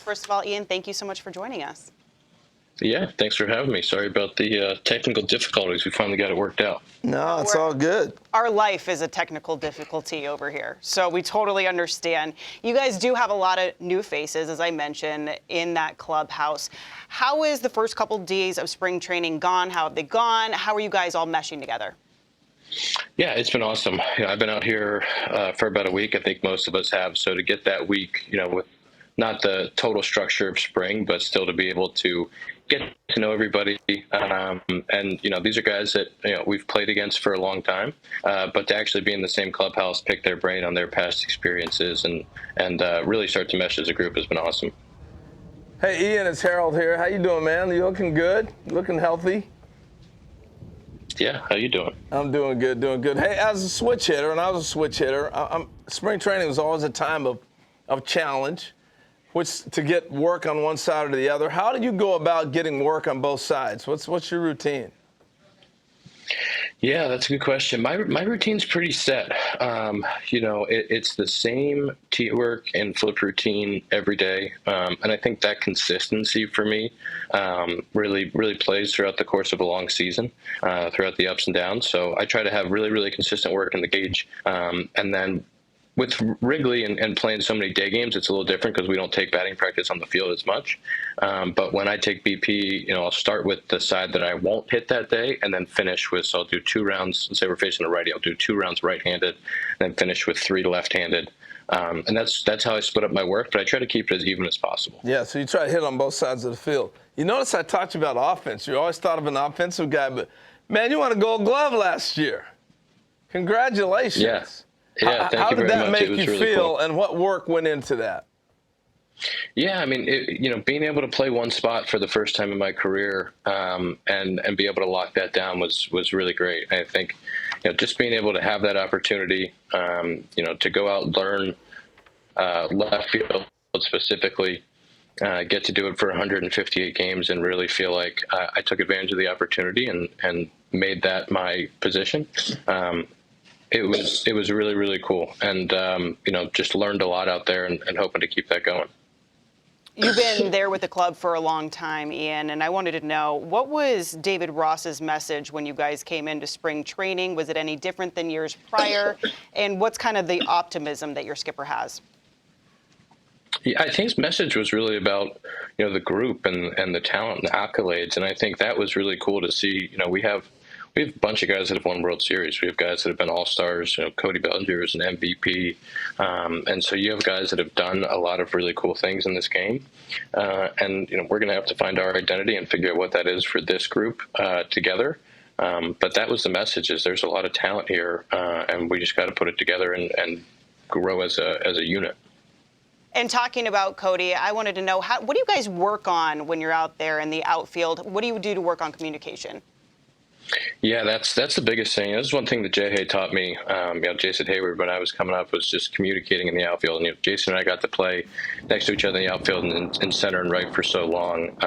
First of all, Ian, thank you so much for joining us. Yeah, thanks for having me. Sorry about the technical difficulties. We finally got it worked out. No, it's all good. Our life is a technical difficulty over here, so we totally understand. You guys do have a lot of new faces, as I mentioned, in that clubhouse. How is the first couple days of spring training gone? How have they gone? How are you guys all meshing together? Yeah, it's been awesome. I've been out here for about a week. I think most of us have. So to get that week, with not the total structure of spring, but still to be able to get to know everybody. And these are guys that we've played against for a long time, but to actually be in the same clubhouse, pick their brain on their past experiences, and really start to mesh as a group has been awesome. Hey, Ian, it's Harold here. How you doing, man? You looking good? You looking healthy? Yeah, how you doing? I'm doing good, doing good. Hey, as a switch hitter, and I was a switch hitter, spring training was always a time of challenge, which to get work on one side or the other. How did you go about getting work on both sides? What's your routine? Yeah, that's a good question. My routine's pretty set. It's the same teamwork and flip routine every day, and I think that consistency for me really plays throughout the course of a long season, throughout the ups and downs. So I try to have really consistent work in the gauge, and then with Wrigley and playing so many day games, it's a little different because we don't take batting practice on the field as much. But when I take BP, I'll start with the side that I won't hit that day and then finish with, so I'll do 2 rounds. Let's say we're facing a righty, I'll do 2 rounds right-handed, then finish with 3 left-handed. And that's how I split up my work, but I try to keep it as even as possible. Yeah, so you try to hit on both sides of the field. You notice I talked to you about offense. You always thought of an offensive guy, but, man, you won a Gold Glove last year. Congratulations. Yes. Yeah, thank you very much. How did that make you really feel, cool. and what work went into that? Yeah, I mean, being able to play one spot for the first time in my career, and be able to lock that down was really great. I think, just being able to have that opportunity, to go out and learn left field specifically, get to do it for 158 games, and really feel like I took advantage of the opportunity and made that my position. It was really cool, and just learned a lot out there, and hoping to keep that going. You've been there with the club for a long time, Ian, and I wanted to know, what was David Ross's message when you guys came into spring training? Was it any different than years prior? And what's kind of the optimism that your skipper has? Yeah, I think his message was really about the group and the talent and the accolades, and I think that was really cool to see. We have a bunch of guys that have won World Series. We have guys that have been All-Stars. Cody Bellinger is an MVP. And so you have guys that have done a lot of really cool things in this game. And we're going to have to find our identity and figure out what that is for this group together. But that was the message, is there's a lot of talent here, and we just got to put it together and grow as a unit. And talking about Cody, I wanted to know, what do you guys work on when you're out there in the outfield? What do you do to work on communication? Yeah, that's the biggest thing. This is one thing that Jay Hay taught me. Jason Hayward, when I was coming up, was just communicating in the outfield. And Jason and I got to play next to each other in the outfield and center and right for so long.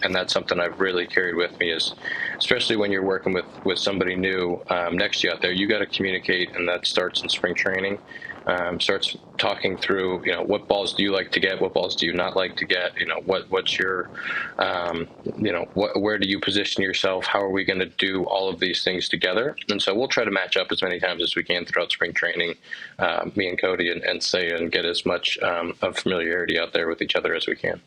And that's something I've really carried with me, is especially when you're working with somebody new next to you out there, you got to communicate, and that starts in spring training. Starts talking through, what balls do you like to get? What balls do you not like to get? What's your, where do you position yourself? How are we going to do all of these things together? And so we'll try to match up as many times as we can throughout spring training, me and Cody, and say and get as much of familiarity out there with each other as we can.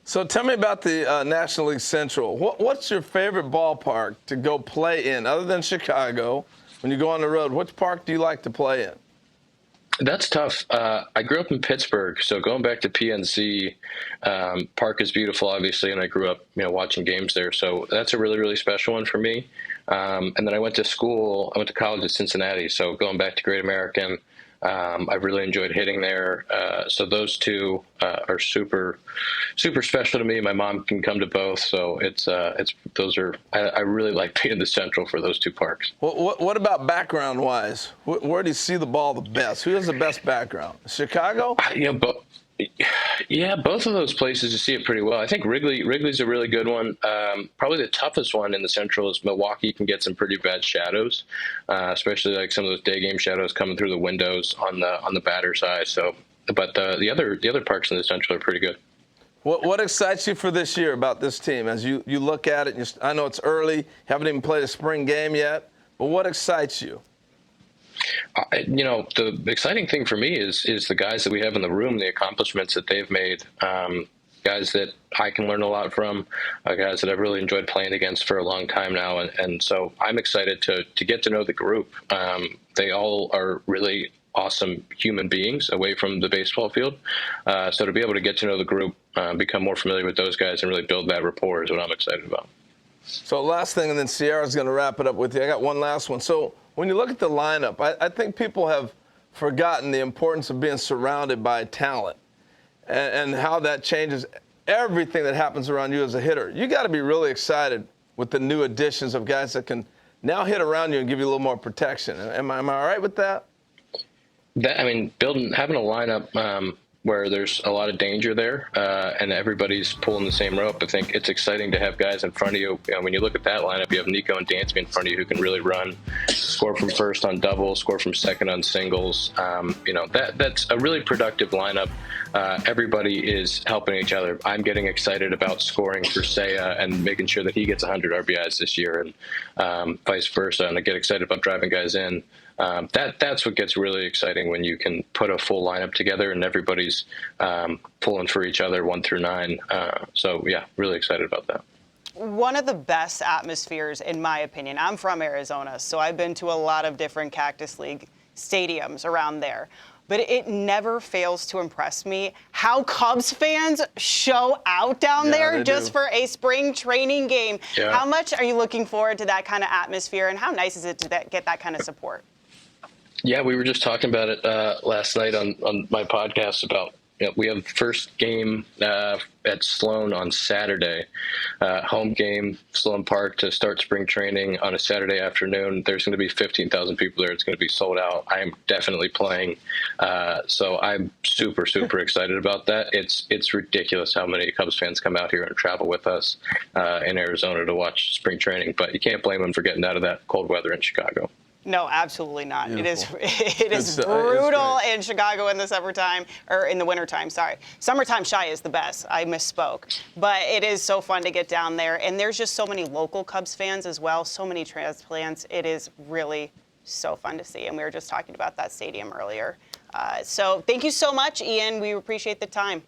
So tell me about the National League Central. What's your favorite ballpark to go play in, other than Chicago? When you go on the road, which park do you like to play in? That's tough. I grew up in Pittsburgh, so going back to PNC, Park is beautiful, obviously, and I grew up, watching games there. So that's a really special one for me. And then I went to college at Cincinnati, so going back to Great American, I've really enjoyed hitting there. So those two are super special to me. My mom can come to both, so I really like being in the Central for those two parks. What about background-wise? Where do you see the ball the best? Who has the best background? Chicago? Yeah, both of those places you see it pretty well. I think Wrigley's a really good one. Probably the toughest one in the Central is Milwaukee. Can get some pretty bad shadows, especially like some of those day game shadows coming through the windows on the batter side. So, but the other parks in the Central are pretty good. What excites you for this year about this team as you look at it? I know it's early, haven't even played a spring game yet, but what excites you? The exciting thing for me is the guys that we have in the room, the accomplishments that they've made. Guys that I can learn a lot from, guys that I've really enjoyed playing against for a long time now. And so I'm excited to get to know the group. They all are really awesome human beings away from the baseball field. So to be able to get to know the group, become more familiar with those guys and really build that rapport is what I'm excited about. So last thing, and then Sierra's going to wrap it up with you. I got one last one. So when you look at the lineup, I think people have forgotten the importance of being surrounded by talent and how that changes everything that happens around you as a hitter. You got to be really excited with the new additions of guys that can now hit around you and give you a little more protection. Am I all right with that? Having a lineup where there's a lot of danger there and everybody's pulling the same rope. I think it's exciting to have guys in front of you. When you look at that lineup, you have Nico and Dansby in front of you who can really run, score from first on doubles, score from second on singles. That's a really productive lineup. Everybody is helping each other. I'm getting excited about scoring for Seiya and making sure that he gets 100 RBIs this year, and vice versa. And I get excited about driving guys in. That's what gets really exciting when you can put a full lineup together and everybody's pulling for each other 1 through 9. So yeah, really excited about that. One of the best atmospheres, in my opinion. I'm from Arizona, so I've been to a lot of different Cactus League stadiums around there. But it never fails to impress me how Cubs fans show out down there just for a spring training game. Yeah. How much are you looking forward to that kind of atmosphere, and how nice is it to get that kind of support? Yeah, we were just talking about it last night on my podcast about we have first game at Sloan on Saturday, home game, Sloan Park to start spring training on a Saturday afternoon. There's going to be 15,000 people there. It's going to be sold out. I am definitely playing. So I'm super, super excited about that. It's ridiculous how many Cubs fans come out here and travel with us in Arizona to watch spring training, but you can't blame them for getting out of that cold weather in Chicago. No, absolutely not. Beautiful. It is brutal in Chicago in the summertime, or in the wintertime, sorry. Summertime Shy is the best. I misspoke. But it is so fun to get down there. And there's just so many local Cubs fans as well, so many transplants. It is really so fun to see. And we were just talking about that stadium earlier. So thank you so much, Ian. We appreciate the time.